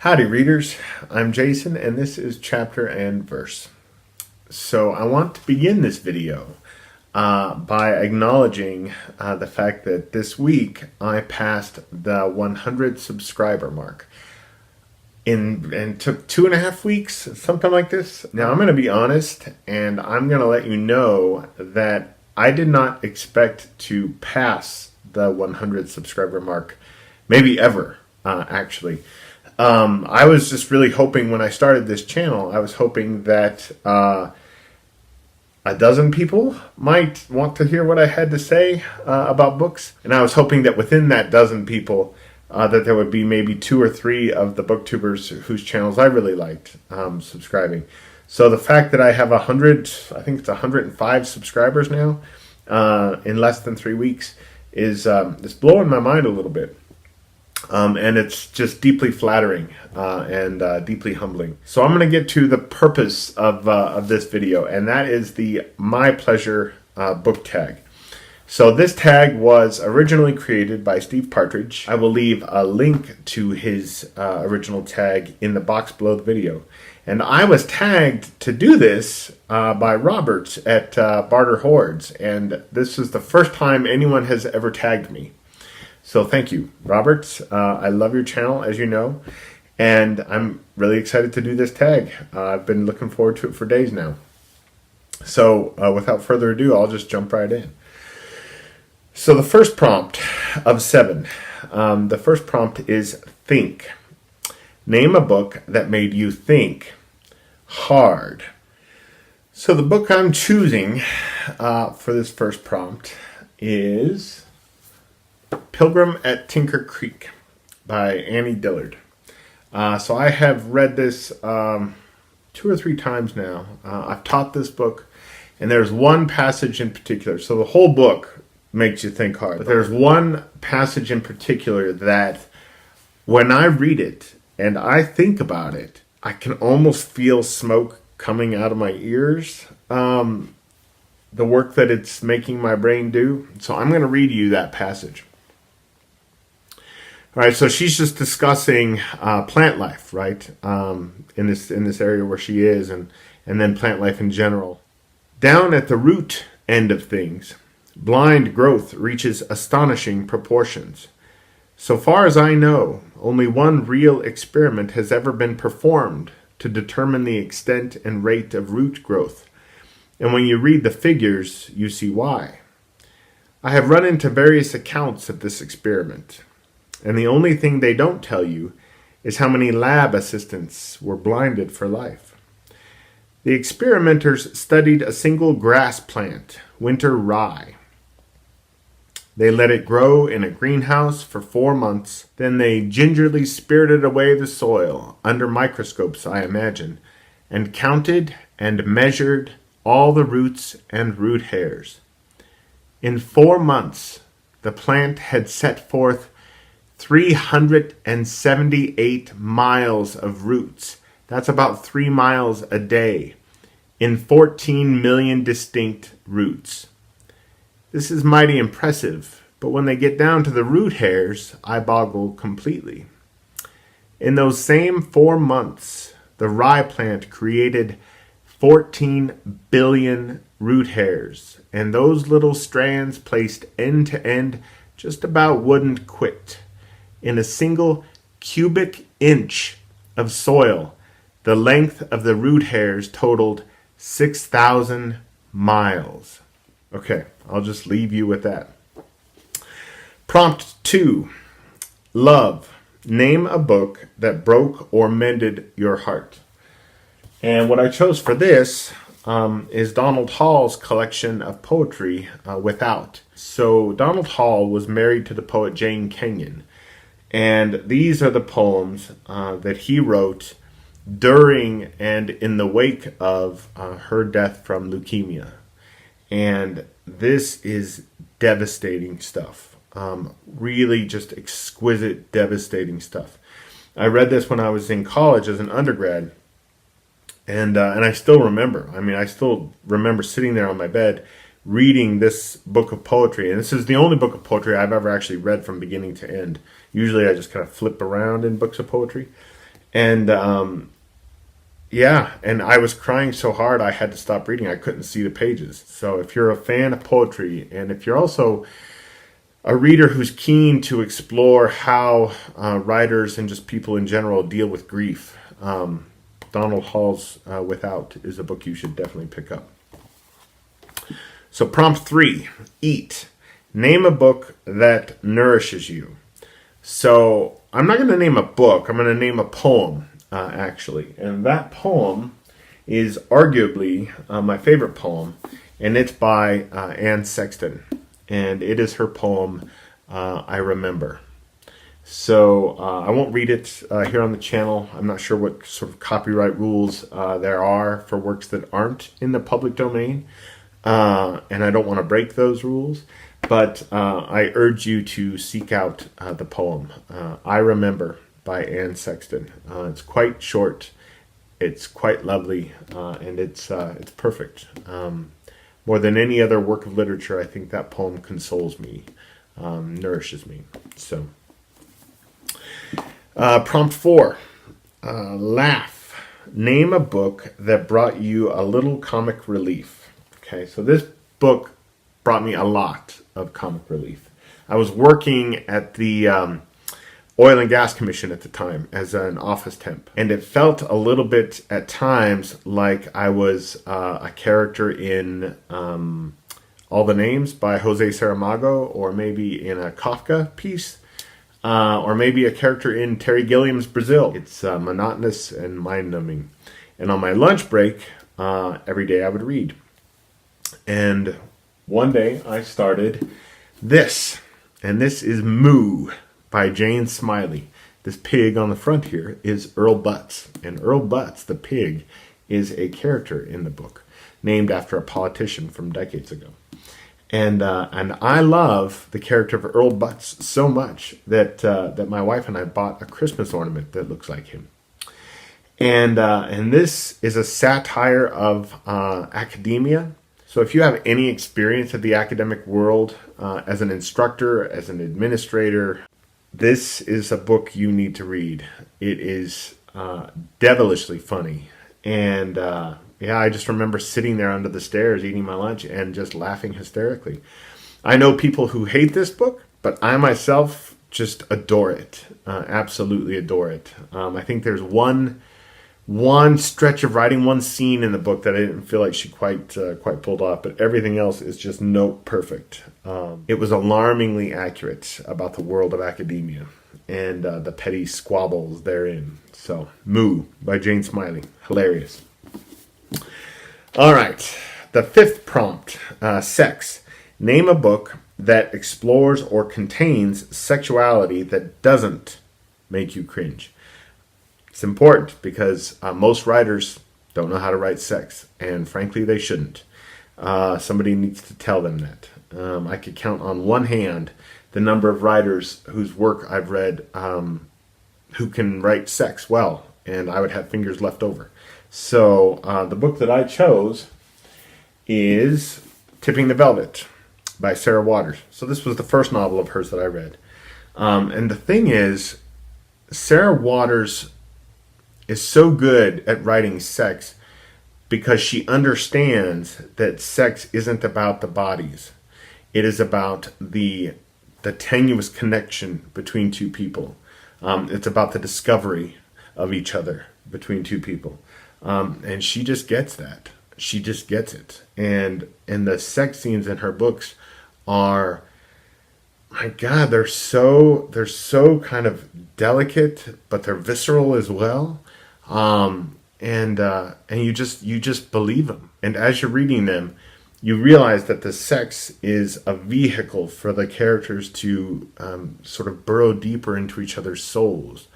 Howdy readers, I'm Jason and this is Chapter and Verse. So I want to begin this video by acknowledging the fact that this week I passed the 100 subscriber mark. And took 2.5 weeks, something like this. Now I'm going to be honest and I'm going to let you know that I did not expect to pass the 100 subscriber mark, maybe ever, actually. I was just really hoping when I started this channel, I was hoping that a dozen people might want to hear what I had to say about books. And I was hoping that within that dozen people, that there would be maybe 2 or 3 of the booktubers whose channels I really liked subscribing. So the fact that I have 100, I think it's 105 subscribers now in less than 3 weeks is blowing my mind a little bit. And it's just deeply flattering and deeply humbling. So I'm going to get to the purpose of this video, and that is the My Pleasure book tag. So this tag was originally created by Steve Partridge. I will leave a link to his original tag in the box below the video. And I was tagged to do this by Robert at Barter Hordes, and this is the first time anyone has ever tagged me. So thank you, Robert. I love your channel, as you know, and I'm really excited to do this tag. I've been looking forward to it for days now. So without further ado, I'll just jump right in. So the first prompt of 7, the first prompt is think. Name a book that made you think hard. So the book I'm choosing for this first prompt is Pilgrim at Tinker Creek by Annie Dillard. So I have read this 2 or 3 times now. I've taught this book, and there's one passage in particular. So the whole book makes you think hard. But there's one passage in particular that when I read it and I think about it, I can almost feel smoke coming out of my ears. The work that it's making my brain do. So I'm going to read you that passage. All right, so she's just discussing plant life, right? In this area where she is, and then plant life in general. Down at the root end of things, blind growth reaches astonishing proportions. So far as I know, only one real experiment has ever been performed to determine the extent and rate of root growth. And when you read the figures, you see why. I have run into various accounts of this experiment, and the only thing they don't tell you is how many lab assistants were blinded for life. The experimenters studied a single grass plant, winter rye. They let it grow in a greenhouse for 4 months. Then they gingerly spirited away the soil, under microscopes, I imagine, and counted and measured all the roots and root hairs. In 4 months, the plant had set forth 378 miles of roots. That's about 3 miles a day in 14 million distinct roots. This is mighty impressive, but when they get down to the root hairs, I boggle completely. In those same 4 months, the rye plant created 14 billion root hairs, and those little strands placed end to end just about wouldn't quit. In a single cubic inch of soil, the length of the root hairs totaled 6,000 miles. Okay, I'll just leave you with that. Prompt 2. Love. Name a book that broke or mended your heart. And what I chose for this is Donald Hall's collection of poetry, Without. So Donald Hall was married to the poet Jane Kenyon. And these are the poems that he wrote during and in the wake of her death from leukemia. And this is devastating stuff. Really just exquisite, devastating stuff. I read this when I was in college as an undergrad. And I still remember. I mean, I still remember sitting there on my bed reading this book of poetry. And this is the only book of poetry I've ever actually read from beginning to end. Usually I just kind of flip around in books of poetry. And yeah, and I was crying so hard I had to stop reading. I couldn't see the pages. So if you're a fan of poetry, and if you're also a reader who's keen to explore how writers and just people in general deal with grief, Donald Hall's Without is a book you should definitely pick up. So prompt 3, eat. Name a book that nourishes you. So I'm not going to name a book. I'm going to name a poem. Actually. And that poem is arguably my favorite poem, and it's by Anne Sexton. And it is her poem, I Remember. So I won't read it here on the channel. I'm not sure what sort of copyright rules there are for works that aren't in the public domain. And I don't want to break those rules. But I urge you to seek out the poem, I Remember, by Anne Sexton. It's quite short, it's quite lovely, and it's perfect. More than any other work of literature, I think that poem consoles me, nourishes me. So, prompt 4, laugh. Name a book that brought you a little comic relief. Okay, so this book brought me a lot of comic relief. I was working at the Oil and Gas Commission at the time as an office temp. And it felt a little bit at times like I was a character in All the Names by Jose Saramago, or maybe in a Kafka piece, or maybe a character in Terry Gilliam's Brazil. It's monotonous and mind-numbing. And on my lunch break, every day I would read. And one day I started this, and this is Moo by Jane Smiley. This pig on the front here is Earl Butz. And Earl Butz, the pig, is a character in the book named after a politician from decades ago. And I love the character of Earl Butz so much that that my wife and I bought a Christmas ornament that looks like him. And this is a satire of academia. So if you have any experience of the academic world as an instructor, as an administrator, this is a book you need to read. It is devilishly funny. And yeah, I just remember sitting there under the stairs eating my lunch and just laughing hysterically. I know people who hate this book, but I myself just adore it. Absolutely adore it. I think there's one stretch of writing, one scene in the book that I didn't feel like she quite pulled off, but everything else is just note perfect. It was alarmingly accurate about the world of academia and the petty squabbles therein. So, Moo by Jane Smiley. Hilarious. All right. The 5th prompt, sex. Name a book that explores or contains sexuality that doesn't make you cringe. It's important because most writers don't know how to write sex, and frankly, they shouldn't. Somebody needs to tell them that. I could count on one hand the number of writers whose work I've read who can write sex well, and I would have fingers left over. So the book that I chose is Tipping the Velvet by Sarah Waters. So this was the first novel of hers that I read. And the thing is, Sarah Waters is so good at writing sex because she understands that sex isn't about the bodies. It is about the tenuous connection between two people. It's about the discovery of each other between two people. And she just gets that. She just gets it. And the sex scenes in her books are, my God, they're so kind of delicate, but they're visceral as well. And you just believe them. And as you're reading them, you realize that the sex is a vehicle for the characters to sort of burrow deeper into each other's souls,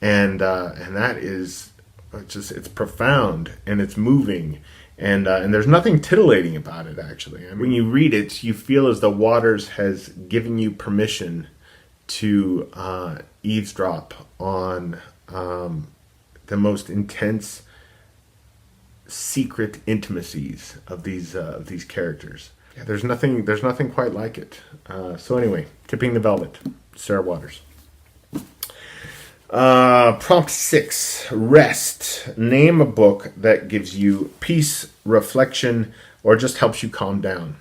and that is it's profound and it's moving, and there's nothing titillating about it actually. And when you read it, you feel as though Waters has given you permission to eavesdrop on the most intense secret intimacies of these characters. Yeah, there's nothing quite like it. So anyway, Tipping the Velvet, Sarah Waters. Prompt 6, rest. Name a book that gives you peace, reflection, or just helps you calm down.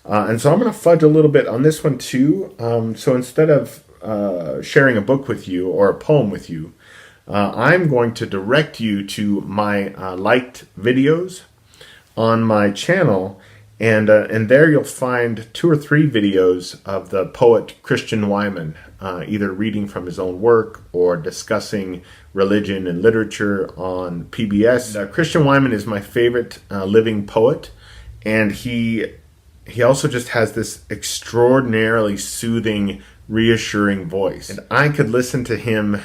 And so I'm going to fudge a little bit on this one too. So instead of sharing a book with you or a poem with you, I'm going to direct you to my liked videos on my channel. And there you'll find 2 or 3 videos of the poet Christian Wyman, either reading from his own work or discussing religion and literature on PBS. Christian Wyman is my favorite living poet, and he also just has this extraordinarily soothing, reassuring voice. And I could listen to him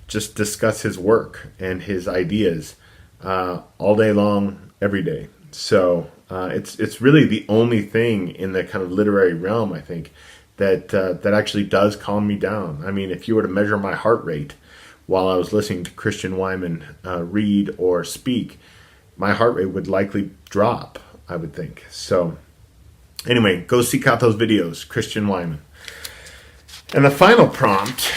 just discuss his work and his ideas all day long, every day. So it's really the only thing in the kind of literary realm, I think, that actually does calm me down. I mean, if you were to measure my heart rate while I was listening to Christian Wyman read or speak, my heart rate would likely drop, I would think. So anyway, go seek out those videos, Christian Wyman. And the final prompt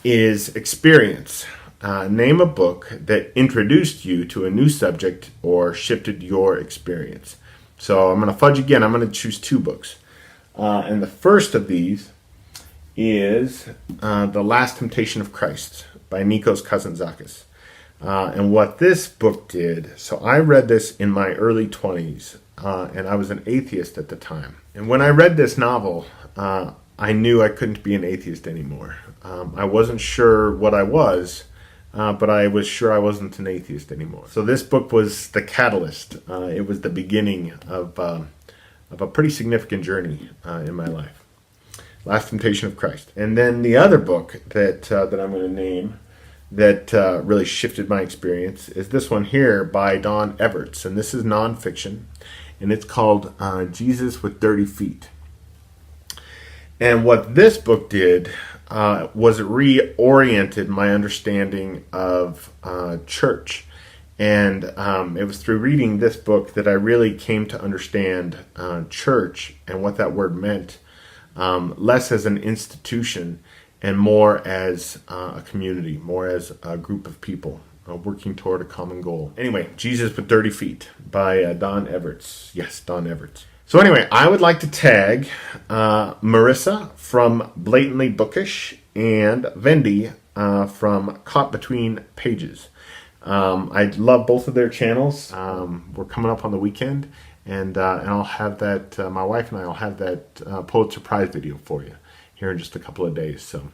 is experience. Name a book that introduced you to a new subject or shifted your experience. So I'm going to fudge again. I'm going to choose 2 books. And the first of these is The Last Temptation of Christ by Nikos Kazantzakis. And what this book did, so I read this in my early 20s, and I was an atheist at the time. And when I read this novel, I knew I couldn't be an atheist anymore. I wasn't sure what I was, but I was sure I wasn't an atheist anymore. So this book was the catalyst. It was the beginning of a pretty significant journey in my life. Last Temptation of Christ. And then the other book that I'm going to name that really shifted my experience is this one here by Don Everts. And this is nonfiction, and it's called Jesus with Dirty Feet. And what this book did was it reoriented my understanding of church. And it was through reading this book that I really came to understand church and what that word meant, less as an institution and more as a community, more as a group of people working toward a common goal. Anyway, Jesus with Dirty Feet by Don Everts. Yes, Don Everts. So anyway, I would like to tag Marissa from Blatantly Bookish and Vendi from Caught Between Pages. I love both of their channels. We're coming up on the weekend, and I'll have that, my wife and I will have that Pulitzer Prize video for you here in just a couple of days. So